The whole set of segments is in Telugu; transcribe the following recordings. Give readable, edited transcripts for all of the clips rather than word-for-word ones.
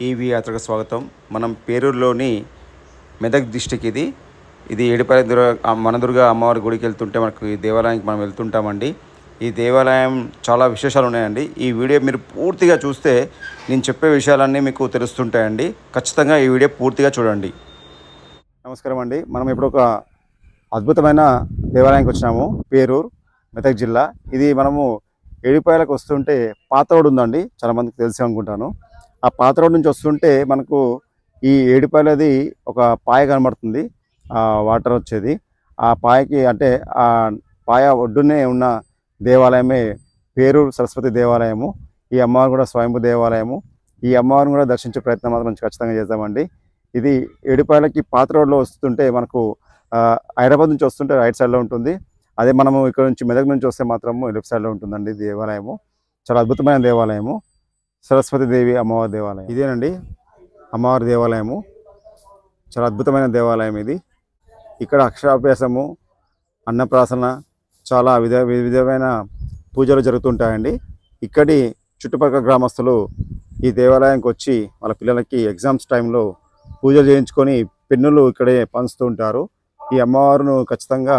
ఈవీ యాత్రకు స్వాగతం. మనం పేరూరులోని మెదక్ డిస్టిక్ ఇది ఏడుపాయల మనదుర్గ అమ్మవారి గుడికి వెళ్తుంటే మనకు ఈ దేవాలయానికి మనం వెళ్తుంటామండి. ఈ దేవాలయం చాలా విశేషాలు ఉన్నాయండి. ఈ వీడియో మీరు పూర్తిగా చూస్తే నేను చెప్పే విషయాలన్నీ మీకు తెలుస్తుంటాయండి. ఖచ్చితంగా ఈ వీడియో పూర్తిగా చూడండి. నమస్కారం అండి. మనం ఇప్పుడు ఒక అద్భుతమైన దేవాలయానికి వచ్చినాము. పేరూరు, మెదక్ జిల్లా. ఇది మనము ఏడుపాయలకు వస్తుంటే పాత రోడ్ ఉందండి, చాలా మందికి తెలిసి అనుకుంటాను. ఆ పాత రోడ్ నుంచి వస్తుంటే మనకు ఈ ఏడుపాయలది ఒక పాయ కనబడుతుంది, ఆ వాటర్ వచ్చేది. ఆ పాయకి అంటే ఆ పాయ ఒడ్డునే ఉన్న దేవాలయమే పేరూరు సరస్వతి దేవాలయము. ఈ అమ్మవారు కూడా స్వయంభూ దేవాలయము. ఈ అమ్మవారిని కూడా దర్శించే ప్రయత్నం మాత్రం ఖచ్చితంగా చేద్దామండి. ఇది ఏడుపాయలకి పాత రోడ్లో వస్తుంటే మనకు హైదరాబాద్ నుంచి వస్తుంటే రైట్ సైడ్లో ఉంటుంది. అదే మనము ఇక్కడ నుంచి మెదక్ నుంచి వస్తే మాత్రము లెఫ్ట్ సైడ్లో ఉంటుందండి దేవాలయము. చాలా అద్భుతమైన దేవాలయము, సరస్వతి దేవి అమ్మవారి దేవాలయం. ఇదేనండి అమ్మవారి దేవాలయము. చాలా అద్భుతమైన దేవాలయం ఇది. ఇక్కడ అక్షరాభ్యాసము, అన్నప్రాసన, చాలా విధమైన పూజలు జరుగుతుంటాయండి. ఇక్కడి చుట్టుపక్కల గ్రామస్తులు ఈ దేవాలయానికి వచ్చి వాళ్ళ పిల్లలకి ఎగ్జామ్స్ టైంలో పూజలు చేయించుకొని పెన్నులు ఇక్కడే పంచుతూ ఉంటారు. ఈ అమ్మవారిని ఖచ్చితంగా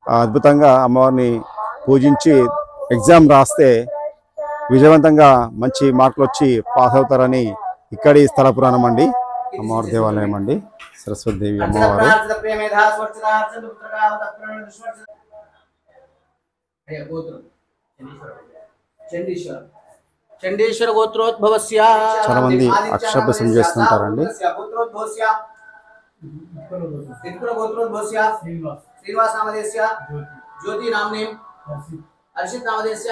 అద్భుతంగా అమ్మవారిని పూజించి ఎగ్జామ్ రాస్తే విజయవంతంగా మంచి మార్కులు వచ్చి పాస్ అవుతారని ఇక్కడి స్థల పురాణం అండి. అమ్మవారి దేవాలయం అండి, సరస్వతి దేవి అమ్మవారు. చండీశ్వర గోత్రోద్భవస్య చాలా మంది అక్షరాభ్యాసం చేస్తుంటారండి. श्रीनिवास नामधेयस्य ज्योति नामने अर्षित नामधेयस्य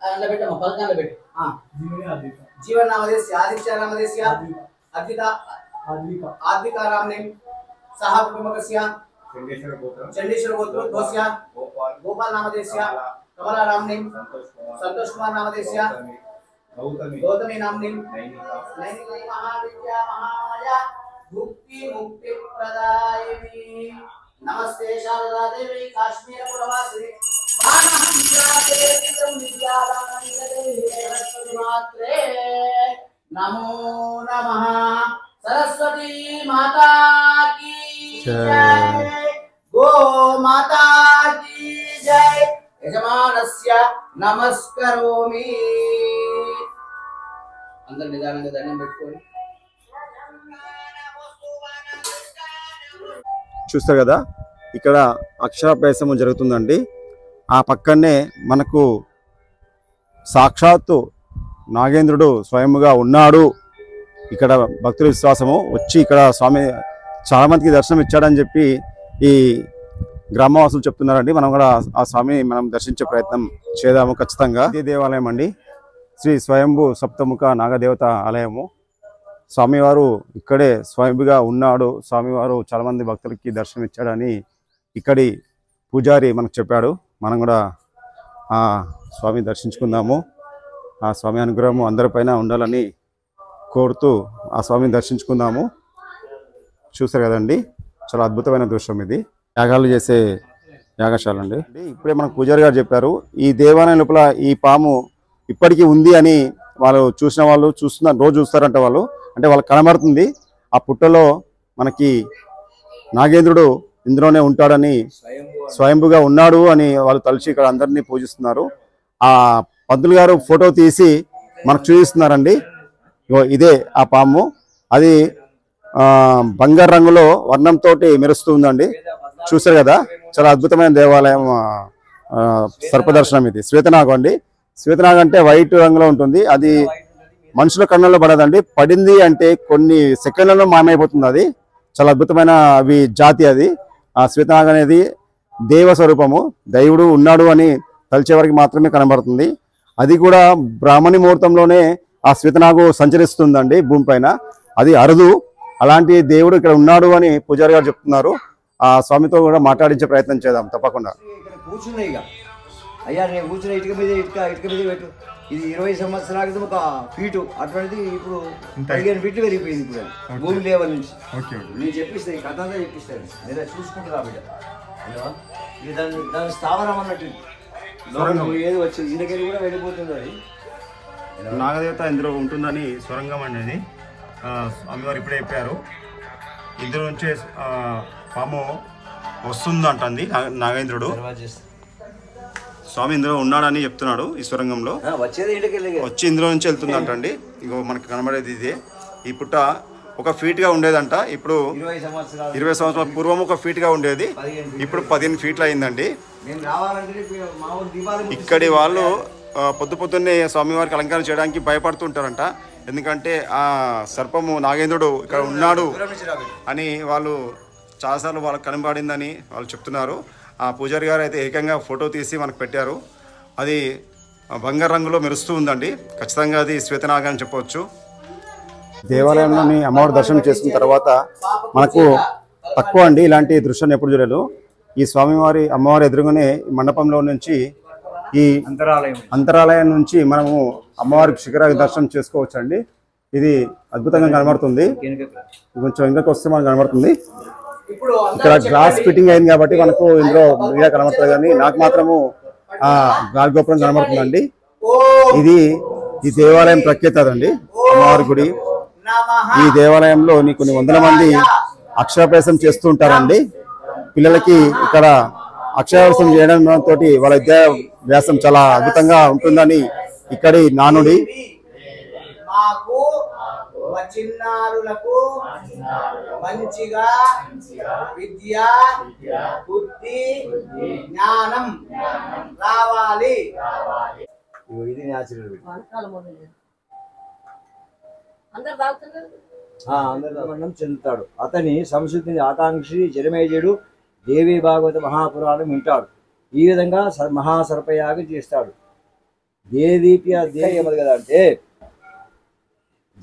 अंदर बेटा पलक अंदर बेटे हां जीवन नामधेयस्य आदित्य नामधेयस्य अर्पिता आद्विका नामने साहा कुटुंबकस्य चंडीश्वर गोत्रोद्भवस्य गोपाल नामधेयस्य कमला नामने संतोष कुमार नामधेयस्य गौतमी नामने नैनिका महाविद्या महामाया मुक्ति मुक्ति प्रदायिनी नमस्ते शारदा देवी काश्मीर पुरवासिनी मात्रे नमो नमः सरस्वती माता की जय गो माता की जय यजमानस्य नमस्करोमि अंदर निदाనంగా దండం పెట్టుకోండి. చూస్తారు కదా, ఇక్కడ అక్షరాభ్యాసము జరుగుతుందండి. ఆ పక్కనే మనకు సాక్షాత్తు నాగేంద్రుడు స్వయముగా ఉన్నాడు. ఇక్కడ భక్తుల విశ్వాసము వచ్చి ఇక్కడ స్వామి చాలామందికి దర్శనం ఇచ్చాడని చెప్పి ఈ గ్రామవాసులు చెప్తున్నారండి. మనం కూడా ఆ స్వామిని మనం దర్శించే ప్రయత్నం చేద్దాము ఖచ్చితంగా. ఈ దేవాలయం అండి శ్రీ స్వయంభూ సప్తముఖ నాగదేవత ఆలయము. స్వామివారు ఇక్కడే స్వయంభుగా ఉన్నాడు. స్వామివారు చాలామంది భక్తులకి దర్శనం ఇచ్చాడని ఇక్కడి పూజారి మనకు చెప్పాడు. మనం కూడా ఆ స్వామి దర్శించుకుందాము. ఆ స్వామి అనుగ్రహము అందరిపైన ఉండాలని కోరుతూ ఆ స్వామిని దర్శించుకుందాము. చూసారు కదండి, చాలా అద్భుతమైన దృశ్యం ఇది. యాగాలు చేసే యాగశాల అండి. ఇప్పుడే మనకు పూజారి గారు చెప్పారు, ఈ దేవాలయం లోపల ఈ పాము ఇప్పటికీ ఉంది అని. వాళ్ళు చూసిన వాళ్ళు రోజు చూస్తారంట వాళ్ళు, అంటే వాళ్ళకి కనబడుతుంది. ఆ పుట్టలో మనకి నాగేంద్రుడు ఇందులోనే ఉంటాడని, స్వయంభుగా ఉన్నాడు అని వాళ్ళు తలిచి ఇక్కడ అందరినీ పూజిస్తున్నారు. ఆ పంతులు గారు ఫోటో తీసి మనకు చూపిస్తున్నారండి. ఇదే ఆ పాము. అది బంగారు రంగులో వర్ణంతో మెరుస్తూ ఉందండి. చూసారు కదా, చాలా అద్భుతమైన దేవాలయం సర్పదర్శనం. ఇది శ్వేతనాగం అండి. శ్వేతనాగం అంటే వైట్ రంగులో ఉంటుంది. అది మనుషుల కన్నుల్లో పడదండి. పడింది అంటే కొన్ని సెకండ్లలో మాయమైపోతుంది. అది చాలా అద్భుతమైన జాతి అది. ఆ శ్వేతనాగం అనేది దేవ స్వరూపము, దైవుడు ఉన్నాడు అని తలిచే వారికి మాత్రమే కనబడుతుంది. అది కూడా బ్రాహ్మణి ముహూర్తంలోనే ఆ శ్వేతనాగు సంచరిస్తుందండి భూమిపైన. అది అరుదు. అలాంటి దేవుడు ఇక్కడ ఉన్నాడు అని పూజారి గారు చెప్తున్నారు. ఆ స్వామితో కూడా మాట్లాడించే ప్రయత్నం చేద్దాం తప్పకుండా. అయ్యా నేను కూర్చున్న ఇటుక మీద పెట్టు. ఇది 20 సంవత్సరాల క్రితం ఒక ఫీటు, అటువంటిది ఇప్పుడు 15 ఫీట్లు పెరిగిపోయింది. ఇప్పుడు భూమి లేవల్ నుంచి నేను చెప్పిస్తాను, ఈ కథ అంతా చెప్పిస్తాను. నేను చూసుకుంటున్నా బిడ్డ. ఇది దాని స్థావరం అన్నట్టు ఏదో వచ్చింది. ఈయనకెళ్ళి కూడా వెళ్ళిపోతుంది. అది నాగదేవత ఇందులో ఉంటుందని స్వరంగం అనేది స్వామివారు ఇప్పుడే చెప్పారు. ఇందులో నుంచే పాము వస్తుందంటుంది నాగేంద్రుడు. స్వామి ఇందులో ఉన్నాడని చెప్తున్నాడు ఈ స్వరంగంలో. వచ్చి ఇందులో నుంచి వెళ్తుందంటండి. ఇగో మనకు కనబడేది ఇదే. ఈ పుట్ట ఒక ఫీట్గా ఉండేదంట. ఇప్పుడు 20 సంవత్సరాల పూర్వం ఒక ఫీట్గా ఉండేది, ఇప్పుడు 15 ఫీట్లు అయిందండి. ఇక్కడి వాళ్ళు పొద్దున్నే స్వామివారికి అలంకరణ చేయడానికి భయపడుతుంటారంట. ఎందుకంటే ఆ సర్పము నాగేంద్రుడు ఇక్కడ ఉన్నాడు అని వాళ్ళు చాలాసార్లు వాళ్ళకి కనబడిందని వాళ్ళు చెప్తున్నారు. ఆ పూజారి గారు అయితే ఏకంగా ఫోటో తీసి మనకు పెట్టారు. అది బంగారు రంగులో మెరుస్తూ ఉందండి. ఖచ్చితంగా అది శ్వేతనాగ అని చెప్పవచ్చు. దేవాలయంలోని అమ్మవారి దర్శనం చేసుకున్న తర్వాత మనకు తక్కువ అండి ఇలాంటి దృశ్యాన్ని ఎప్పుడు చూడలేదు. ఈ స్వామివారి అమ్మవారి ఎదురుగానే మండపంలో నుంచి ఈ అంతరాలయం నుంచి మనము అమ్మవారి శిఖర దర్శనం చేసుకోవచ్చు అండి. ఇది అద్భుతంగా కనబడుతుంది. కొంచెం ఇంకొక వస్తే మనకు కనబడుతుంది. ఇక్కడ గ్లాస్ ఫిట్టింగ్ అయింది కాబట్టి మనకు ఇందులో మీడియా కనబడుతుంది, కానీ నాకు మాత్రము ఆ గాలి గోపురం కనబడుతుందండి. ఇది ఈ దేవాలయం ప్రఖ్యాత అండి, అమ్మవారి గుడి. ఈ దేవాలయంలో కొన్ని వందల మంది అక్షరాభ్యాసం చేస్తూ ఉంటారండి. పిల్లలకి ఇక్కడ అక్షరాభ్యాసం చేయడం తోటి వాళ్ళ విద్యాభ్యాసం చాలా అద్భుతంగా ఉంటుందని ఇక్కడి నానుడి. చిన్నారులకు మంచిగా విద్య బుద్ధి జ్ఞానం రావాలి. ఇది న్యాచురల్ అందరూ చెందుతాడు. అతని సంస్కృతిని ఆకాంక్షి జనమేజయుడు దేవి భాగవత మహాపురాణం వింటాడు. ఈ విధంగా మహాసర్పయాగం చేస్తాడు. దేదీప్య దేయమది కదా అంటే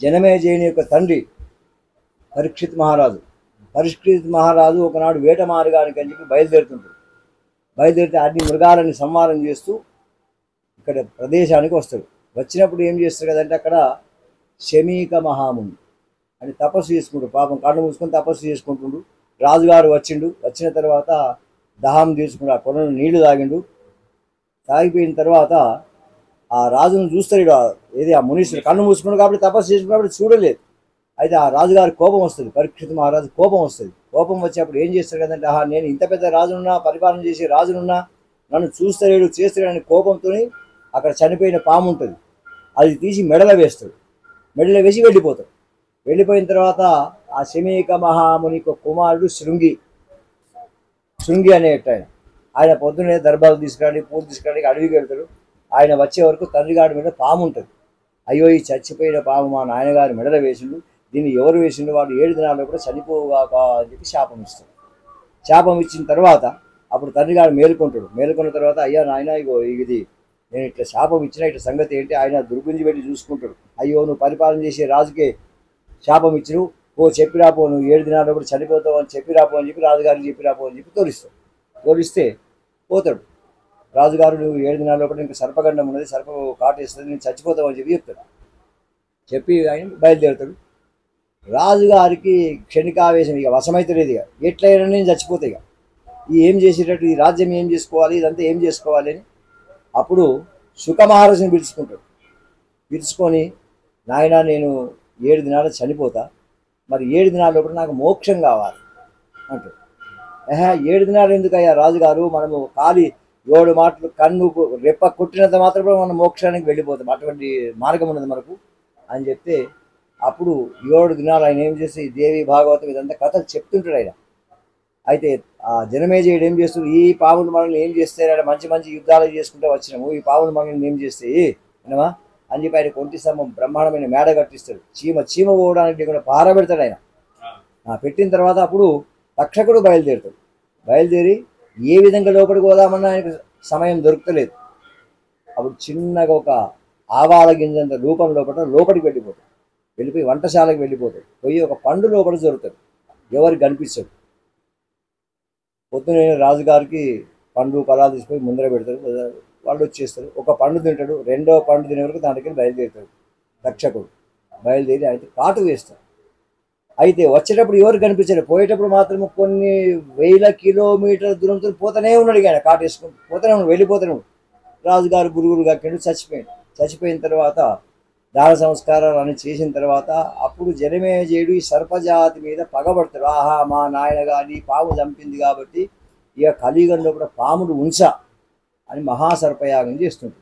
జనమేజయుని యొక్క తండ్రి పరీక్షిత్ మహారాజు ఒకనాడు వేట మార్గానికి అని చెప్పి బయలుదేరితే అన్ని మృగాలని సంహారం చేస్తూ ఇక్కడ ప్రదేశానికి వస్తాడు. వచ్చినప్పుడు ఏం చేస్తాడు కదంటే అక్కడ శమీక మహాముని అని తపస్సు చేసుకుంటాడు. పాపం కళ్ళు మూసుకొని తపస్సు చేసుకుంటుండు. రాజుగారు వచ్చిన తర్వాత దహం తీసుకుంటూ ఆ కొలను నీళ్లు తాగిపోయిన తర్వాత ఆ రాజును చూస్తాడు. ఏది ఆ మునీశ్వరుడు కన్ను మూసుకున్నాడు కాబట్టి తపస్సు చేసుకున్నప్పుడు చూడలేదు. అయితే ఆ రాజుగారి కోపం వస్తుంది, పరీక్షిత్ మహారాజు కోపం వస్తుంది. కోపం వచ్చేప్పుడు ఏం చేస్తాడు కదంటే నేను ఇంత పెద్ద రాజునున్నా, పరిపాలన చేసే రాజునున్నా, నన్ను చూస్తాడు చేస్తాడని కోపంతో అక్కడ చనిపోయిన పాము ఉంటుంది, అది తీసి మెడలో వేస్తాడు. మెడలో వేసి వెళ్ళిపోతాడు. వెళ్ళిపోయిన తర్వాత ఆ శమీక మహాముని కుమారుడు శృంగి అనేట ఆయన పొద్దున్నే దర్బాలు తీసుకురాని పూలు తీసుకురానికి అడవికి వెళ్తాడు. ఆయన వచ్చే వరకు తండ్రిగాడి మీద పాము ఉంటుంది. అయ్యో ఈ చచ్చిపోయిన పాము మా నాయనగారి మెడలో వేసిండు, దీన్ని ఎవరు వేసిండు, వాడు 7 దినాల్లో కూడా చనిపోగాక అని చెప్పి శాపం ఇస్తాడు. శాపం ఇచ్చిన తర్వాత అప్పుడు తండ్రిగాడు మేలుకున్న తర్వాత అయ్యా నాయన ఇగో ఇది నేను ఇట్లా శాపం ఇచ్చిన ఇట్లా సంగతి ఏంటి, ఆయన దుర్గుంజి పెట్టి చూసుకుంటాడు. అయ్యో నువ్వు పరిపాలన చేసే రాజుకే శాపం ఇచ్చిను, చెప్పిరాపో నువ్వు 7 దినాల్లో కూడా చనిపోతావు అని చెప్పిరాపో అని చెప్పి రాజుగారికి చెప్పిరాపో అని చెప్పి తోలిస్తే పోతాడు. రాజుగారు నువ్వు 7 దినాల్లో కూడా ఇంకా సర్పగండం ఉన్నది, సర్పం కాటేస్తుంది, నేను చచ్చిపోతావు అని చెప్తాడు. చెప్పి ఆయన బయలుదేరుతాడు. రాజుగారికి క్షణికావేశం, ఇక వశమైతే లేదు, ఇక ఎట్లయినా నేను చచ్చిపోతాయి, ఇక ఏం చేసేటట్టు ఈ రాజ్యం ఏం చేసుకోవాలి, ఇదంతా ఏం చేసుకోవాలి అని అప్పుడు శుక మహారాజుని పిలుచుకొని నాయన నేను 7 దినాలు చనిపోతా, మరి 7 దినాల్లో కూడా నాకు మోక్షం కావాలి అంటాడు. 7 దినాలు ఎందుకయ్యా రాజుగారు, మనము ఖాళీ 7 మాటలు కన్ను రెప్ప కొట్టినంత మాత్రమే మనం మోక్షానికి వెళ్ళిపోతాం, అటువంటి మార్గం ఉన్నది మనకు అని చెప్తే అప్పుడు 7 దినాలు ఆయన ఏం చేస్తే దేవి భాగవతం ఇదంతా కథలు చెప్తుంటాడు ఆయన. అయితే ఆ జనమేజయుడు ఏం చేస్తాడు, ఈ పాములు మనల్ని ఏం చేస్తే మంచి మంచి యుద్ధాలు చేసుకుంటూ వచ్చినాము, ఈ పాములు మనల్ని ఏం చేస్తాయి వినమా అని చెప్పి ఆయన కొంటి స్తంభం బ్రహ్మాండమైన మేడ కట్టిస్తాడు. చీమ పోవడానికి కూడా పార పెడతాడు ఆయన. పెట్టిన తర్వాత అప్పుడు తక్షకుడు బయలుదేరి ఏ విధంగా లోపలికి పోదామన్నా ఆయనకు సమయం దొరుకుతలేదు. అప్పుడు చిన్నగా ఒక ఆవాల గింజంత రూపం లోపలికి వెళ్ళిపోయి వంటశాలకు వెళ్ళిపోతాడు. పోయి ఒక పండు లోపల దొరుకుతాడు, ఎవరికి కనిపిస్తాడు. పొద్దున రాజుగారికి పండు ఫలాలు తీసుకొని ముందర పెడతాడు, వాళ్ళు వచ్చేస్తారు. ఒక పండు తింటాడు, 2వ పండు తినే వరకు దానికి బయలుదేరుతాడు. తక్షకుడు బయలుదేరి ఆయన కాటు వేస్తాడు. అయితే వచ్చేటప్పుడు ఎవరు కనిపించారు, పోయేటప్పుడు మాత్రం కొన్ని 1000 కిలోమీటర్ల దూరంతో పోతూనే ఉన్నాడు. ఆయన కాటు వేసుకొని పోతూనే ఉన్నాడు, వెళ్ళిపోతూనే ఉన్నాడు. రాజుగారు గురుగురు కక్కాడు, చచ్చిపోయిన తర్వాత దాన సంస్కారాలు అన్ని చేసిన తర్వాత అప్పుడు జనమేజయుడు ఈ సర్పజాతి మీద పగబడతాడు. ఆహా, మా నాయన గాని పాము చంపింది కాబట్టి ఇక కలియుగంలో కూడా పాముడు ఉంచ అని మహాసర్పయాగం చేస్తుంది.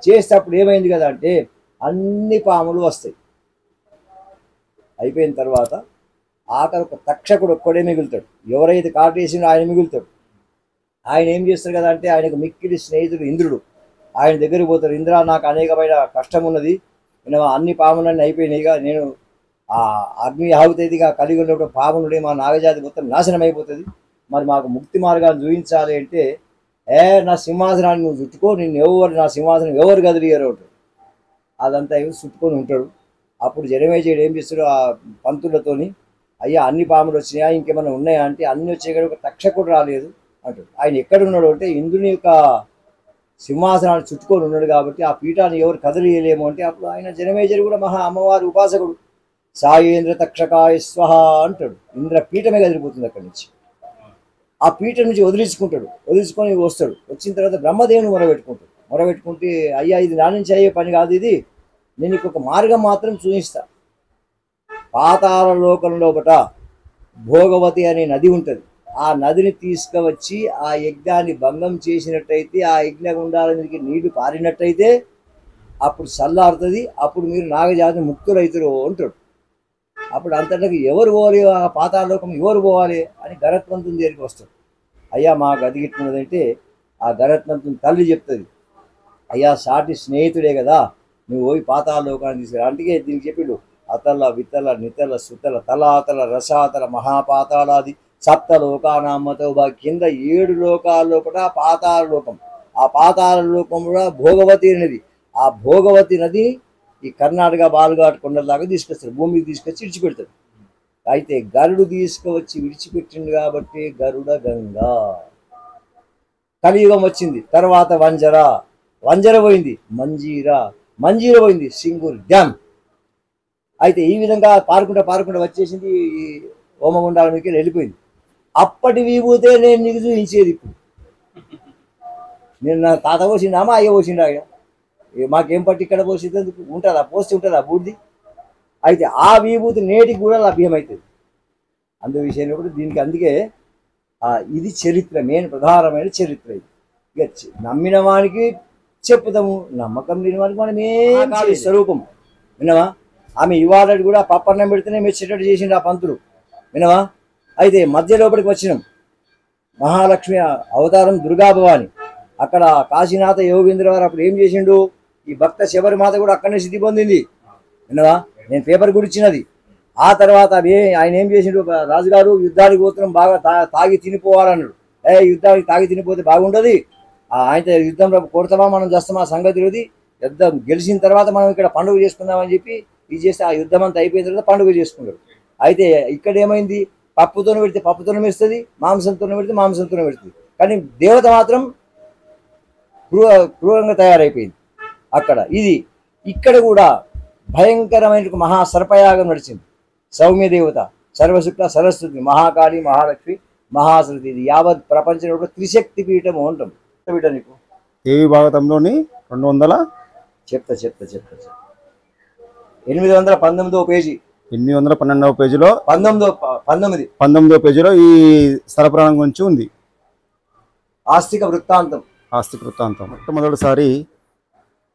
చేస్తే అప్పుడు ఏమైంది కదా అంటే అన్ని పాములు వస్తాయి. అయిపోయిన తర్వాత ఆఖరి ఒక తక్షకుడు ఒక్కడే మిగులుతాడు. ఎవరైతే కాటేసినా ఆయన మిగులుతాడు. ఆయన ఏం చేస్తారు కదా అంటే ఆయనకు మిక్కిలి స్నేహితుడు ఇంద్రుడు. ఆయన దగ్గరికి పోతారు. ఇంద్ర, నాకు అనేకమైన కష్టం ఉన్నది, నేను అన్ని పాములన్నీ అయిపోయినాయిగా, నేను ఆ అగ్ని ఆగుతాయిగా, కలిగినప్పుడు పామునుడే మా నాగజాతి మొత్తం నాశనం అయిపోతుంది, మరి మాకు ముక్తి మార్గాన్ని చూపించాలి అంటే, నా సింహాసనాన్ని నువ్వు చుట్టుకో, నిన్ను ఎవరు నా సింహాసనం ఎవరు కదిలియారు ఒకటి అదంతా చుట్టుకొని ఉంటాడు. అప్పుడు జనమేజయుడు ఏం చేస్తాడు ఆ పంతులతోని, అయ్యా అన్ని పాములు వచ్చినాయా, ఇంకేమైనా ఉన్నాయా అంటే అన్ని వచ్చాయి కానీ ఒక తక్షకుడు రాలేదు అంటాడు. ఆయన ఎక్కడున్నాడు అంటే ఇంద్రుని యొక్క సింహాసనాన్ని చుట్టుకొని ఉన్నాడు కాబట్టి ఆ పీఠాన్ని ఎవరు కదిలియలేము అంటే అప్పుడు ఆయన జనమేజయుడు కూడా మహా అమ్మవారి ఉపాసకుడు. సాయేంద్ర తక్షకాయ స్వహ అంటాడు. ఇంద్ర పీఠమే కదిలిపోతుంది అక్కడి నుంచి. ఆ పీఠం నుంచి వదిలించుకొని వస్తాడు. వచ్చిన తర్వాత బ్రహ్మదేవుని మొరబెట్టుకుంటే అయ్యా ఇది నా నుంచి అయ్యే పని కాదు, ఇది నేను ఇంకొక మార్గం మాత్రం చూపిస్తా. పాతాళ లోకంలో భోగవతి అనే నది ఉంటుంది. ఆ నదిని తీసుకువచ్చి ఆ యజ్ఞాన్ని భంగం చేసినట్టయితే, ఆ యజ్ఞగుండాల మీదకి నీళ్లు పారినట్టయితే అప్పుడు చల్లారుతుంది, అప్పుడు మీరు నాగజాతి ముక్తులైతురు అంటాడు. అప్పుడు అంతటికి ఎవరు పోవాలి, ఆ పాతాళలోకం ఎవరు పోవాలి అని గరత్మంతుని దగ్గరికి వస్తాడు. అయ్యా మా గది గిట్టున్నదంటే ఆ గరత్మంతుని తల్లి చెప్తుంది, అయ్యా సాటి స్నేహితుడే కదా, నువ్వు పోయి పాతాళలోకాన్ని తీసుకురా. అందుకే దీనికి చెప్పిండు అతల వితల నితల సుతల తలాతల రసాతల మహాపాతాళాది సప్తలోకానామతో కింద 7 లోకాల్లో కూడా పాతాళ లోకం. ఆ పాతాళ లోకం కూడా భోగవతి నది. ఆ భోగవతి నది ఈ కర్ణాటక బాలుఘాట్ కొండలాగా తీసుకొస్తారు, భూమికి తీసుకొచ్చి విడిచిపెడతాడు. అయితే గరుడు తీసుకువచ్చి విడిచిపెట్టిండు కాబట్టి గరుడ గంగా. కలియుగం వచ్చింది, తర్వాత వంజర పోయింది, మంజీర పోయింది, సింగూర్ డ్యామ్. అయితే ఈ విధంగా పారుకుంటా వచ్చేసింది, ఈ హోమగుండాల మీదకి వెళ్ళిపోయింది. అప్పటి విభూతే నేను నీకు చూపించేది. ఇప్పుడు నేను నా తాత పోసిండామా అయ్య పోసిండా, మాకేం పట్టి ఇక్కడ పోసేది ఉంటుందా, పోస్తే ఉంటుందా బూడిది. అయితే ఆ విభూతి నేటికి కూడా లభ్యమవుతుంది. అందు విషయంలో కూడా దీనికి అందుకే ఇది చరిత్ర, మెయిన్ ప్రధానమైన చరిత్ర. ఇది ఇక నమ్మిన వానికి చెప్పుతాము, నమ్మకం లేని వానికి మనం ఏం స్వరూపం వినవా. ఆమె ఇవాళ కూడా పప్పన్నం పెడితేనే మెచ్చేటట్టు చేసిండు ఆ పంతులు వినవా. అయితే మధ్య లోపలికి వచ్చినాం, మహాలక్ష్మి అవతారం దుర్గాభవాని. అక్కడ కాశీనాథ యోగేంద్ర వారు అప్పుడు ఏం చేసిండు, ఈ భక్త శబరిమాత కూడా అక్కడనే సిద్ధి పొందింది వినవా. నేను పేపర్ గురించినది. ఆ తర్వాత ఆయన ఏం చేసిండు, రాజుగారు యుద్ధానికి పోతున్నాం, బాగా తాగి తినిపోవాలన్నాడు. యుద్ధానికి తాగి తినిపోతే బాగుండదు, ఆయన యుద్ధంలో కొడతామా మనం చేస్తామా సంగతి రోజు, యుద్ధం గెలిచిన తర్వాత మనం ఇక్కడ పండుగ చేసుకుందామని చెప్పి ఇది చేస్తే ఆ యుద్ధం అంతా అయిపోయిన తర్వాత పండుగ చేసుకున్నాడు. అయితే ఇక్కడ ఏమైంది, పప్పుతోనే పెడితే పప్పుతోనే పెడుతుంది, మాంసంతోనే పెడితే మాంసంతోనే పెడుతుంది, కానీ దేవత మాత్రం క్రూరంగా తయారైపోయింది అక్కడ. ఇక్కడ కూడా భయంకరమైన మహాసర్పయాగం నడిచింది. సౌమ్య దేవత, సర్వశుక్ల సరస్వతి, మహాకాళి, మహాలక్ష్మి, మహాసరస్వతి, ఇది యావత్ ప్రపంచంలో త్రిశక్తి పీఠం ఉంటాం. నీకు దేవి భాగవతంలోని 200 చెప్తా 819వ పేజీ, 812వ పేజీలో 19వ పేజీలో ఈ స్థలపురాణం గురించి ఉంది. ఆస్తిక వృత్తాంతం. మొట్టమొదటిసారి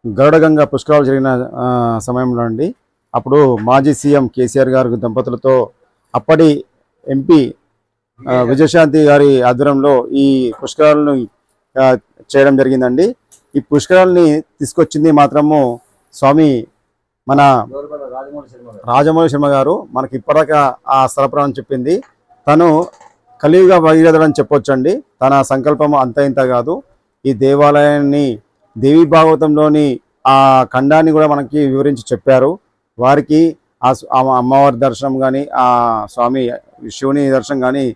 గరుడగంగా పుష్కరాలు జరిగిన సమయంలో అండి, అప్పుడు మాజీ సీఎం కేసీఆర్ గారి దంపతులతో అప్పటి ఎంపీ విజయశాంతి గారి ఆధ్వర్యంలో ఈ పుష్కరాలను చేయడం జరిగిందండి. ఈ పుష్కరాలని తీసుకొచ్చింది మాత్రము స్వామి మన రాజమౌళి శర్మ గారు. మనకి ఇప్పటిదాకా ఆ స్థలపురాణం చెప్పింది. తను కలియుగ భగీరథుడు అని చెప్పొచ్చండి. తన సంకల్పం అంత ఇంత కాదు. ఈ దేవాలయాన్ని దేవి భాగవతంలోని ఆ ఖండాన్ని కూడా మనకి వివరించి చెప్పారు. వారికి ఆ అమ్మవారి దర్శనం కానీ, ఆ స్వామి శివుని దర్శనం కానీ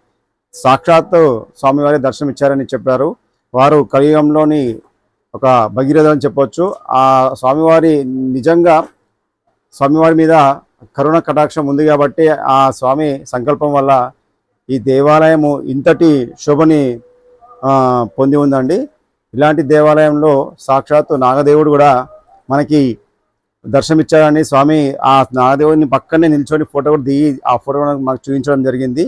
సాక్షాత్తు స్వామివారి దర్శనం ఇచ్చారని చెప్పారు. వారు కలియుగంలోని ఒక భగీరథుడు అని చెప్పొచ్చు. ఆ స్వామివారి నిజంగా స్వామివారి మీద కరుణ కటాక్షం ఉంది కాబట్టి ఆ స్వామి సంకల్పం వల్ల ఈ దేవాలయము ఇంతటి శోభని పొంది ఉందండి. ఇలాంటి దేవాలయంలో సాక్షాత్తు నాగదేవుడు కూడా మనకి దర్శనమిచ్చారని స్వామి ఆ నాగదేవుని పక్కనే నిల్చొని ఫోటో కూడా దిగి ఆ ఫోటో కూడా మాకు చూపించడం జరిగింది.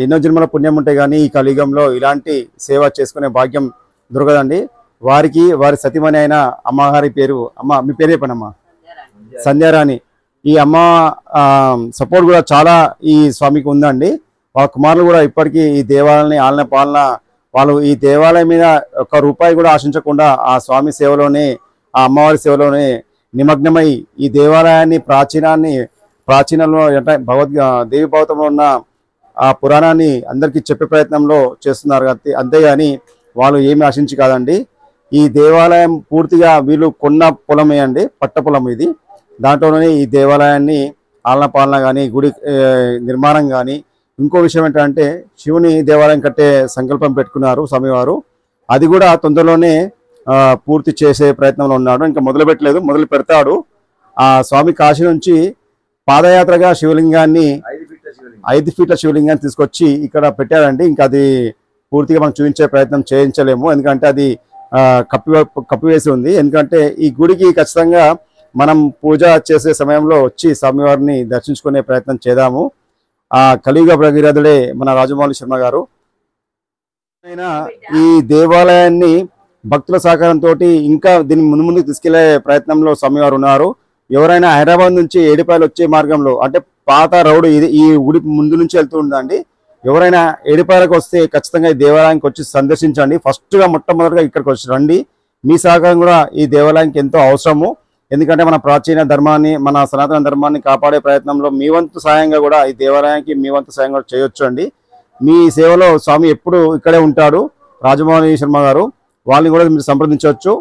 ఎన్నో జన్మల పుణ్యం ఉంటే కానీ ఈ కలియుగంలో ఇలాంటి సేవ చేసుకునే భాగ్యం దొరకదండి. వారికి వారి సతీమణి అయిన అమ్మగారి పేరు, అమ్మ మీ పేరు చెప్పండి అమ్మ, సంధ్యారాణి. ఈ అమ్మ సపోర్ట్ కూడా చాలా ఈ స్వామికి ఉందండి. వాళ్ళ కుమారులు కూడా ఇప్పటికీ ఈ దేవాలయాన్ని ఆలన పాలన వాళ్ళు ఈ దేవాలయం మీద ఒక్క రూపాయి కూడా ఆశించకుండా ఆ స్వామి సేవలోనే ఆ అమ్మవారి సేవలోనే నిమగ్నమై ఈ దేవాలయాన్ని ప్రాచీనంలో అంటే దేవి భాగవతంలో ఉన్న ఆ పురాణాన్ని అందరికీ చెప్పే ప్రయత్నంలో చేస్తున్నారు. అంతేగాని వాళ్ళు ఏమి ఆశించి కాదండి. ఈ దేవాలయం పూర్తిగా వీళ్ళు కొన్న పొలమే అండి, పట్ట పొలం ఇది. దాంట్లోనే ఈ దేవాలయాన్ని ఆలన పాలన కానీ గుడి నిర్మాణం కానీ. ఇంకో విషయం ఏంటంటే శివుని దేవాలయం కట్టే సంకల్పం పెట్టుకున్నారు స్వామివారు. అది కూడా తొందరలోనే పూర్తి చేసే ప్రయత్నంలో ఉన్నాడు. ఇంకా మొదలు పెట్టలేదు, మొదలు పెడతాడు. ఆ స్వామి కాశీ నుంచి పాదయాత్రగా శివలింగాన్ని 5 ఫీట్ల శివలింగాన్ని తీసుకొచ్చి ఇక్కడ పెట్టారండి. ఇంకా అది పూర్తిగా మనం చూపించే ప్రయత్నం చేయించలేము, ఎందుకంటే అది కప్పివేసి ఉంది. ఎందుకంటే ఈ గుడికి ఖచ్చితంగా మనం పూజ చేసే సమయంలో వచ్చి స్వామివారిని దర్శించుకునే ప్రయత్నం చేద్దాము. ఆ కలియుగ భగీరథుడే మన రాజమౌళి శర్మ గారు. ఈ దేవాలయాన్ని భక్తుల సహకారంతో ఇంకా దీన్ని ముందుకు తీసుకెళ్లే ప్రయత్నంలో స్వామివారు ఉన్నారు. ఎవరైనా హైదరాబాద్ నుంచి ఏడిపాయలు వచ్చే మార్గంలో అంటే పాత రోడ్డు ఇది, ఈ గుడి ముందు నుంచి వెళ్తూ ఉందండి. ఎవరైనా ఏడిపాయలకు వస్తే ఖచ్చితంగా ఈ దేవాలయానికి వచ్చి సందర్శించండి. ఫస్ట్గా మొట్టమొదటిగా ఇక్కడికి వచ్చి రండి. మీ సహకారం కూడా ఈ దేవాలయానికి ఎంతో అవసరము. ఎందుకంటే మన ప్రాచీన ధర్మాన్ని, మన సనాతన ధర్మాన్ని కాపాడే ప్రయత్నంలో మీ వంతు సాయంగా కూడా ఈ దేవాలయానికి మీ వంతు సాయం కూడా చేయొచ్చు అండి. మీ సేవలో స్వామి ఎప్పుడు ఇక్కడే ఉంటాడు, రాజమౌళి శర్మ గారు. వాళ్ళని కూడా మీరు సంప్రదించవచ్చు.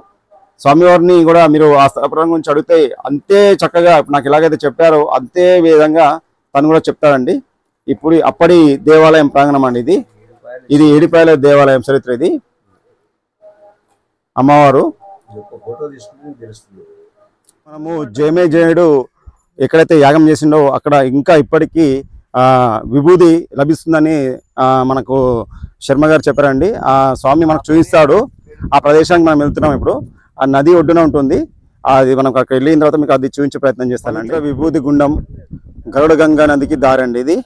స్వామివారిని కూడా మీరు ఆ స్థలపురం గురించి అడిగితే అంతే చక్కగా నాకు ఎలాగైతే చెప్పారో అంతే విధంగా తను కూడా చెప్తాడండి. ఇప్పుడు అప్పటి దేవాలయం ప్రాంగణం అండి ఇది ఏడిపాయల దేవాలయం చరిత్ర. ఇది అమ్మవారు. మనము జయడు ఎక్కడైతే యాగం చేసిండో అక్కడ ఇంకా ఇప్పటికీ విభూది లభిస్తుందని మనకు శర్మ గారు చెప్పారండి. ఆ స్వామి మనకు చూపిస్తాడు. ఆ ప్రదేశానికి మనం వెళ్తున్నాం ఇప్పుడు. ఆ నది ఒడ్డున ఉంటుంది. అది మనం అక్కడ వెళ్ళిన తర్వాత మీకు అది చూపించే ప్రయత్నం చేస్తానండి. విభూది గుండం గరుడ గంగా నదికి దారండి ఇది.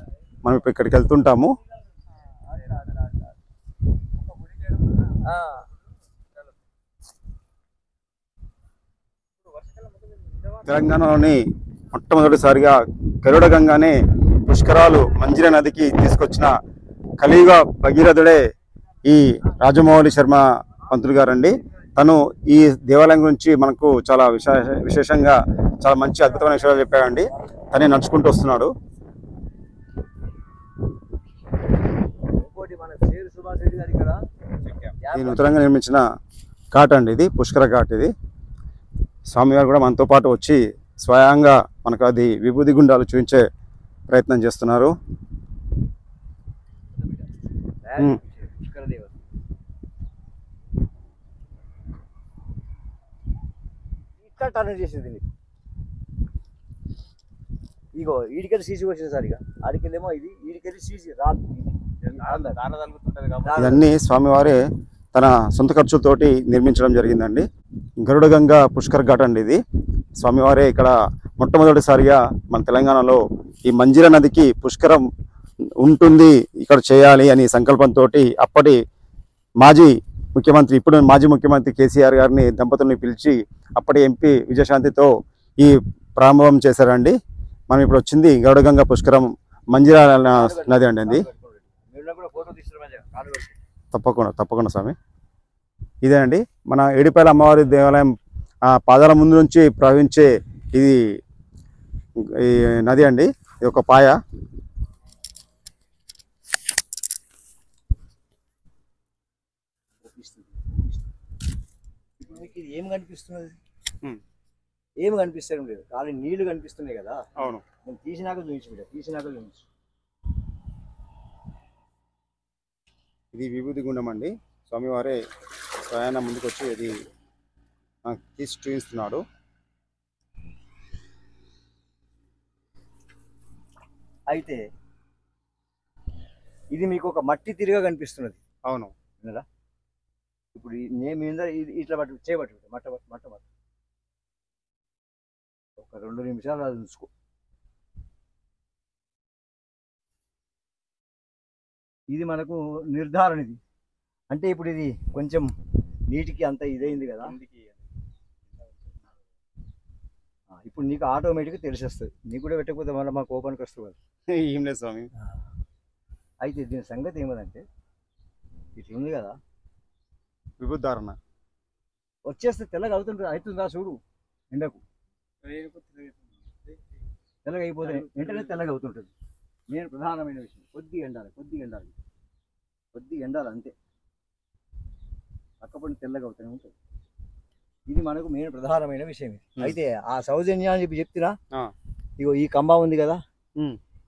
మనం ఇప్పుడు ఇక్కడికి వెళ్తుంటాము. తెలంగాణలోని మొట్టమొదటిసారిగా గరుడ గంగానే పుష్కరాలు మంజిర నదికి తీసుకొచ్చిన కలియుగ భగీరథుడే ఈ రాజమౌళి శర్మ పంతులు గారండి. తను ఈ దేవాలయం గురించి మనకు చాలా విశేషంగా చాలా మంచి అద్భుతమైన విషయాలు చెప్పాడండి. తనే నడుచుకుంటూ వస్తున్నాడు. ఈ నూతనంగా నిర్మించిన ఘాట్ అండి ఇది, పుష్కర ఘాట్. ఇది స్వామివారు కూడా మనతో పాటు వచ్చి స్వయంగా మనకు అది విభూది గుండాలు చూపించే ప్రయత్నం చేస్తున్నారు. ఇగో ఈడికెళ్ళి సీసీ వచ్చింది సార్. ఇక ఆడికెళ్ళేమో ఇది, ఈడికెళ్ళి సీసీ రాదు. ఇవన్నీ స్వామివారే తన సొంత ఖర్చుతోటి నిర్మించడం జరిగిందండి. గరుడ గంగా పుష్కర్ ఘాట్ అండి ఇది. స్వామివారే ఇక్కడ మొట్టమొదటిసారిగా మన తెలంగాణలో ఈ మంజిర నదికి పుష్కరం ఉంటుంది ఇక్కడ చేయాలి అని సంకల్పంతో అప్పటి మాజీ ముఖ్యమంత్రి, ఇప్పుడు మాజీ ముఖ్యమంత్రి కేసీఆర్ గారిని దంపతుల్ని పిలిచి అప్పటి ఎంపీ విజయశాంతితో ఈ ప్రారంభం చేశారండి. మనం ఇప్పుడు వచ్చింది గరుడ గంగా పుష్కరం మంజిర నది అండి. అది తప్పకుండా స్వామి. ఇదేనండి మన ఏడిపాయల అమ్మవారి దేవాలయం పాదాల ముందు నుంచి ప్రవహించే ఇది ఈ నది అండి. ఇది ఒక పాయ. ఏం కనిపిస్తున్నది? ఏమి కనిపిస్తడం లేదు, కానీ నీళ్లు కనిపిస్తున్నాయి కదా. అవును, నేను తీసినాక చూపించు. ఇది విభూతి గుండం అండి. స్వామివారే స్వయాన ముందుకు వచ్చి ఇది తీసి చూపిస్తున్నాడు. అయితే ఇది మీకు ఒక మట్టి తిరిగా కనిపిస్తున్నది. అవును, విన్నరా? ఇప్పుడు నేను మీద ఇట్లా చేయబట్టు మట్ట ఒక 2 నిమిషాలు అది ఉంచుకో. ఇది మనకు నిర్ధారణ. ఇది అంటే ఇప్పుడు ఇది కొంచెం నీటికి అంత ఇదైంది కదా, ఇప్పుడు నీకు ఆటోమేటిక్గా తెలిసేస్తుంది. నీకు కూడా పెట్టకపోతే మళ్ళీ మాకు ఓపెన్కి వస్తుంది కదా. ఏం లేదు స్వామి. అయితే దీని సంగతి ఏమదంటే ఇట్లా ఉంది కదా, విభూతి ధారణ వచ్చేస్తే తెల్లగా అవుతుందా చూడు. ఎండకు తెల్లగా అయిపోతే వెంటనే తెల్లగా అవుతుంటుంది. నేను ప్రధానమైన విషయం కొద్దిగా ఎండాలి అంతే. పక్కపడి తెల్లగా అవుతూనే ఉంటుంది. ఇది మనకు మెయిన్ ప్రధానమైన విషయం. అయితే ఆ సౌజన్య అని చెప్తున్నా, ఇగో ఈ కంబా ఉంది కదా,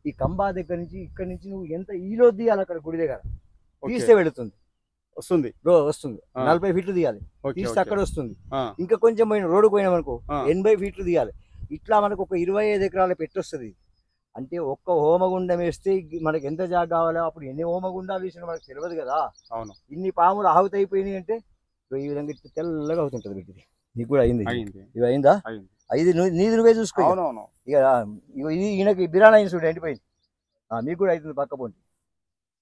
ఈ కంబా దగ్గర నుంచి ఇక్కడి నుంచి నువ్వు ఎంత ఈలో తీయాలి, అక్కడ గుడి దగ్గర తీస్తే వెళుతుంది, వస్తుంది 40 ఫీట్లు తీయాలి, తీస్తే అక్కడ వస్తుంది. ఇంకా కొంచెం పోయిన రోడ్డు పోయినామనుకో 80 ఫీట్లు తీయాలి. ఇట్లా మనకు ఒక 25 ఎకరాల పెట్టొస్తుంది. అంటే ఒక్క హోమగుండం వేస్తే మనకి ఎంత జాగా కావాలో, అప్పుడు ఎన్ని హోమగుండాలు వేసినా మనకు తెలియదు కదా. అవును, ఇన్ని పాములు ఆహుతి అయిపోయినాయి అంటే ఈ విధంగా తెల్లగా అవుతుంటది. వీటిది నీకు కూడా అయింది, ఇవి అయిందా? ఇది నీది నువ్వే చూసుకో. ఇక ఇది ఈయనకి బిరానా చూడండి ఎండిపోయింది, మీకు కూడా అవుతుంది. పక్క పోండి.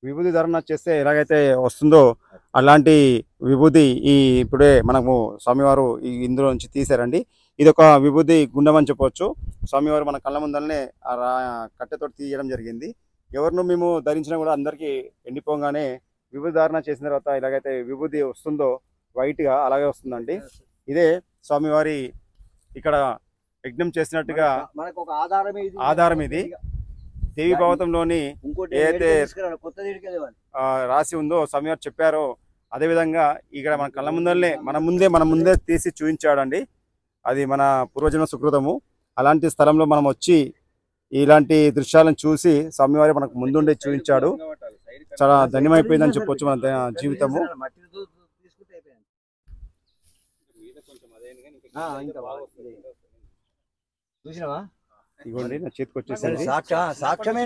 విభూతి ధారణ చేస్తే ఎలాగైతే వస్తుందో అలాంటి విభూతి ఈ ఇప్పుడే మనము స్వామివారు ఈ ఇందులో నుంచి తీసారండి. ఇది ఒక విభూతి గుండం అని చెప్పవచ్చు. స్వామివారు మన కళ్ళ ముందరనే కట్టెతో తీయడం జరిగింది. ఎవరిను మేము ధరించినా కూడా అందరికీ ఎండిపోగానే విభూతి ధారణ చేసిన తర్వాత ఎలాగైతే విభూతి వస్తుందో వైట్గా అలాగే వస్తుందండి. ఇదే స్వామివారి ఇక్కడ యజ్ఞం చేసినట్టుగా మనకు ఒక ఆధారం. ఇది దేవి భావతంలోని ఏదైతే రాసి ఉందో స్వామివారు చెప్పారో అదేవిధంగా ఇక్కడ మన కళ్ళ ముందరనే మన ముందే తీసి చూపించాడండి. అది మన పూర్వజన్మ సుకృతము. అలాంటి స్థలంలో మనం వచ్చి ఇలాంటి దృశ్యాలను చూసి స్వామివారి మనకు ముందుండే చూపించాడు. చాలా ధన్యమైపోయిందని చెప్పొచ్చు మన జీవితము. చూసినావా? ఇగోండి నా చేతికి వచ్చేసింది. సాక్ష్యమే.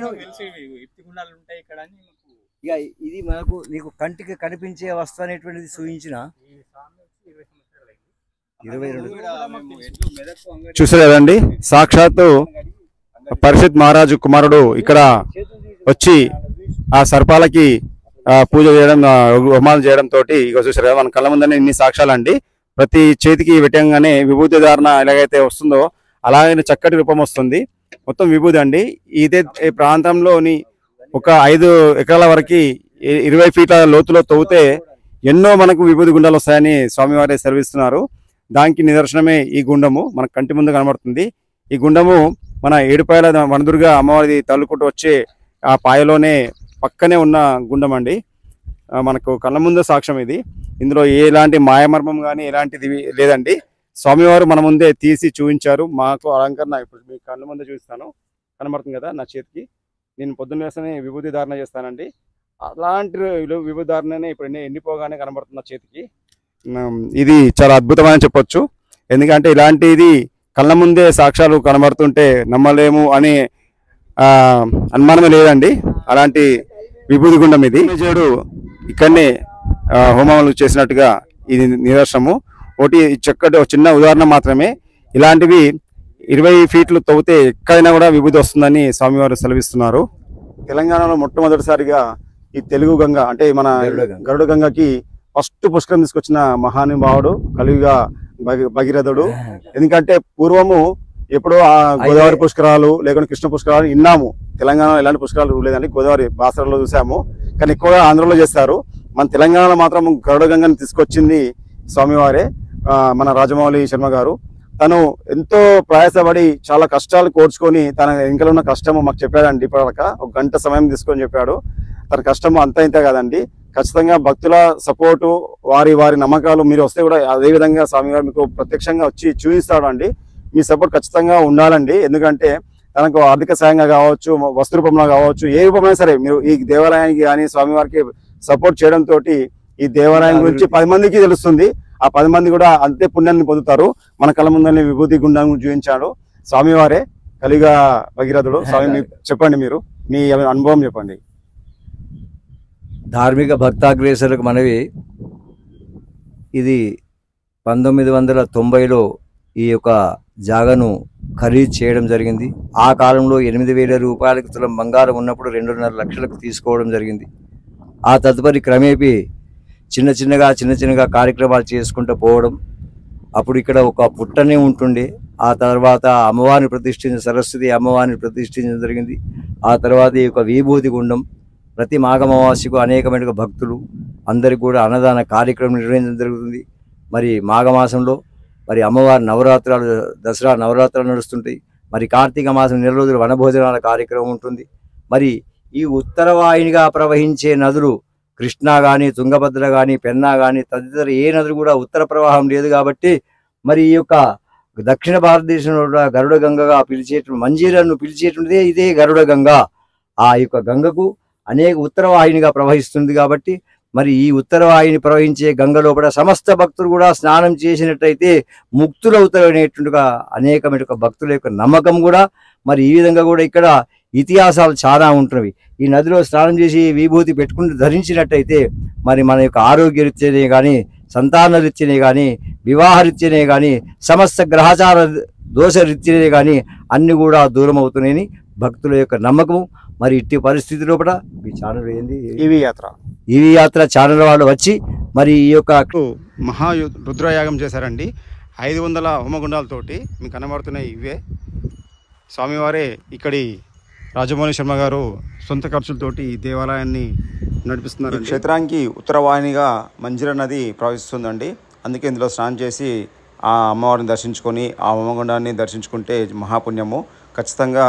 ఇక ఇది మనకు నీకు కంటికి కనిపించే వస్తు అనేటువంటిది చూపించిన 22 చూసారు కదండి. సాక్షాత్తు పరిషత్ మహారాజు కుమారుడు ఇక్కడ వచ్చి ఆ సర్పాలకి పూజ చేయడం, హోమాలు చేయడం తోటి ఇక చూసారు కదా మన కళ్ళ ముందనే ఇన్ని సాక్ష్యాలండి. ప్రతి చేతికి పెట్టంగానే విభూతి ధారణ ఎలాగైతే వస్తుందో అలాగే చక్కటి రూపం వస్తుంది. మొత్తం విభూతి అండి. ఇదే ప్రాంతంలోని ఒక 5 ఎకరాల వరకు 20 ఫీట్ల లోతులో తవ్వితే ఎన్నో మనకు విభూతి గుండాలు వస్తాయని స్వామివారి సెలవిస్తున్నారు. దానికి నిదర్శనమే ఈ గుండము మన కంటి ముందు కనబడుతుంది. ఈ గుండము మన ఏడుపాయల వనదుర్గ అమ్మవారి తల్లుకుంటూ వచ్చే ఆ పాయలోనే పక్కనే ఉన్న గుండం అండి. మనకు కళ్ళ ముందు సాక్ష్యం ఇది. ఇందులో ఎలాంటి మాయమర్మం కానీ ఎలాంటిది లేదండి. స్వామివారు మన ముందే తీసి చూపించారు. మాకు అలంకరణ ఇప్పుడు మీ కళ్ళ ముందే చూపిస్తాను, కనబడుతుంది కదా నా చేతికి. నేను పొద్దున్న వేస్తేనే విభూతి ధారణ చేస్తానండి. అలాంటి విభూతి ధారణనే ఇప్పుడు ఎండిపోగానే కనబడుతుంది నా చేతికి. ఇది చాలా అద్భుతమని చెప్పొచ్చు. ఎందుకంటే ఇలాంటిది కళ్ళ ముందే సాక్ష్యాలు కనబడుతుంటే నమ్మలేము అని అనుమానమే లేదండి. అలాంటి విభూతి గుండం ఇది. విజయుడు ఇక్కడనే హోమాలు చేసినట్టుగా ఇది నిదర్శనము. ఒకటి చక్కటి ఒక చిన్న ఉదాహరణ మాత్రమే. ఇలాంటివి 20 ఫీట్లు తవ్వితే ఎక్కడైనా కూడా విభూతి వస్తుందని స్వామివారు సెలవిస్తున్నారు. తెలంగాణలో మొట్టమొదటిసారిగా ఈ తెలుగు గంగ అంటే మన గరుడ గంగకి ఫస్ట్ పుష్కరం తీసుకొచ్చిన మహానుభావుడు కలియుగ భగీరథుడు. ఎందుకంటే పూర్వము ఎప్పుడో ఆ గోదావరి పుష్కరాలు లేకుంటే కృష్ణ పుష్కరాలు విన్నాము. తెలంగాణలో ఎలాంటి పుష్కరాలు లేదండి. గోదావరి బాసరలో చూసాము, కానీ ఎక్కువగా ఆంధ్రలో చేస్తారు. మన తెలంగాణలో మాత్రం గరుడ గంగని తీసుకొచ్చింది స్వామివారే. మన రాజమౌళి శర్మ గారు తను ఎంతో ప్రయాసపడి చాలా కష్టాలు కోర్చుకొని తన వెనకాల ఉన్న కష్టము మాకు చెప్పాడండి. ఇప్పటిదాకా 1 గంట సమయం తీసుకొని చెప్పాడు. తన కష్టము అంత ఇంత కాదండి. ఖచ్చితంగా భక్తుల సపోర్టు, వారి నమ్మకాలు మీరు వస్తే కూడా అదే విధంగా స్వామివారు మీకు ప్రత్యక్షంగా వచ్చి చూపిస్తాడు అండి. మీ సపోర్ట్ ఖచ్చితంగా ఉండాలండి. ఎందుకంటే తనకు ఆర్థిక సాయంగా కావచ్చు, వస్తు రూపంలో కావచ్చు, ఏ రూపమైనా సరే మీరు ఈ దేవాలయానికి కానీ స్వామివారికి సపోర్ట్ చేయడం తోటి ఈ దేవాలయం గురించి 10 మందికి తెలుస్తుంది. ఆ 10 మంది కూడా అంతే పుణ్యాన్ని పొందుతారు. మన కళ్ళ ముందని విభూతి గుండం చూపించాడు స్వామివారే, కలియుగ భగీరథుడు. స్వామి చెప్పండి, మీరు మీ అనుభవం చెప్పండి. ధార్మిక భక్తాగ్రేసరులకు మనవి. ఇది 1990లో ఈ యొక్క జాగను ఖరీదు చేయడం జరిగింది. ఆ కాలంలో 8,000 రూపాయలకు తులం బంగారం ఉన్నప్పుడు 2.5 లక్షలకు తీసుకోవడం జరిగింది. ఆ తదుపరి క్రమేపీ చిన్న చిన్నగా కార్యక్రమాలు చేసుకుంటూ పోవడం. అప్పుడు ఇక్కడ ఒక పుట్టనే ఉంటుండే. ఆ తర్వాత అమ్మవారిని ప్రతిష్ఠించిన సరస్వతి అమ్మవారిని ప్రతిష్ఠించడం జరిగింది. ఆ తర్వాత ఈ యొక్క విభూతి గుండం ప్రతి మాఘమావాస్యకు అనేకమైన భక్తులు అందరికీ కూడా అన్నదాన కార్యక్రమం నిర్వహించడం జరుగుతుంది. మరి మాఘమాసంలో మరి అమ్మవారి నవరాత్రాలు, దసరా నవరాత్రాలు నడుస్తుంటాయి. మరి కార్తీక మాసం 4 రోజులు వనభోజనాల కార్యక్రమం ఉంటుంది. మరి ఈ ఉత్తర వాహినిగా ప్రవహించే నదులు కృష్ణా కానీ, తుంగభద్ర కానీ, పెన్నా కానీ తదితర ఏ నదులు కూడా ఉత్తర ప్రవాహం లేదు కాబట్టి మరి ఈ యొక్క దక్షిణ భారతదేశంలో గరుడ గంగగా పిలిచేటువంటి మంజీరాను పిలిచేటువంటిదే ఇదే గరుడ గంగ. ఆ యొక్క గంగకు అనేక ఉత్తర వాహినిగా ప్రవహిస్తుంది కాబట్టి మరి ఈ ఉత్తర వాహిని ప్రవహించే గంగ లోపల సమస్త భక్తులు కూడా స్నానం చేసినట్టయితే ముక్తులవుతారు అనేటువంటిగా అనేకమైన భక్తుల యొక్క నమ్మకం కూడా. మరి ఈ విధంగా కూడా ఇక్కడ ఇతిహాసాలు చాలా ఉంటున్నవి. ఈ నదిలో స్నానం చేసి విభూతి పెట్టుకుని ధరించినట్టయితే మరి మన యొక్క ఆరోగ్య రీత్యనే కానీ, సంతాన రీత్యనే కానీ, వివాహ రీత్యనే కానీ, సమస్త గ్రహచార దోష రీత్యనే కానీ అన్ని కూడా దూరం అవుతున్నాయని భక్తుల యొక్క నమ్మకం. మరి ఇట్టి పరిస్థితి లోపల ఈ ఛానల్ ఏంది ఈవీ యాత్ర ఛానల్ వాళ్ళు వచ్చి మరి ఈ యొక్క రుద్రయాగం చేశారండి. 500 హోమగుండాలతోటి మీకు కనబడుతున్నాయి ఇవే. స్వామివారే ఇక్కడి రాజమౌళి శర్మ గారు సొంత ఖర్చులతోటి ఈ దేవాలయాన్ని నడిపిస్తున్నారు. క్షేత్రానికి ఉత్తర వాహినిగా మంజీర నది ప్రవహిస్తుందండి. అందుకే ఇందులో స్నానం చేసి ఆ అమ్మవారిని దర్శించుకొని ఆ హోమగుండాన్ని దర్శించుకుంటే మహాపుణ్యము. ఖచ్చితంగా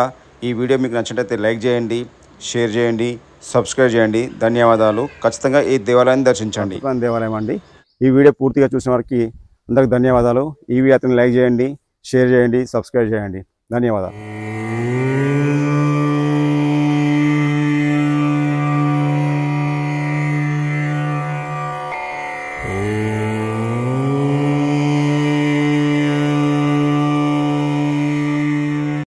ఈ వీడియో మీకు నచ్చినట్లయితే లైక్ చేయండి, షేర్ చేయండి, సబ్స్క్రైబ్ చేయండి. ధన్యవాదాలు. ఖచ్చితంగా ఈ దేవాలయాన్ని దర్శించండి. దేవాలయం అండి. ఈ వీడియో పూర్తిగా చూసిన వారికి అందరికి ధన్యవాదాలు. ఈ వీడియోని లైక్ చేయండి, షేర్ చేయండి, సబ్స్క్రైబ్ చేయండి. ధన్యవాదాలు.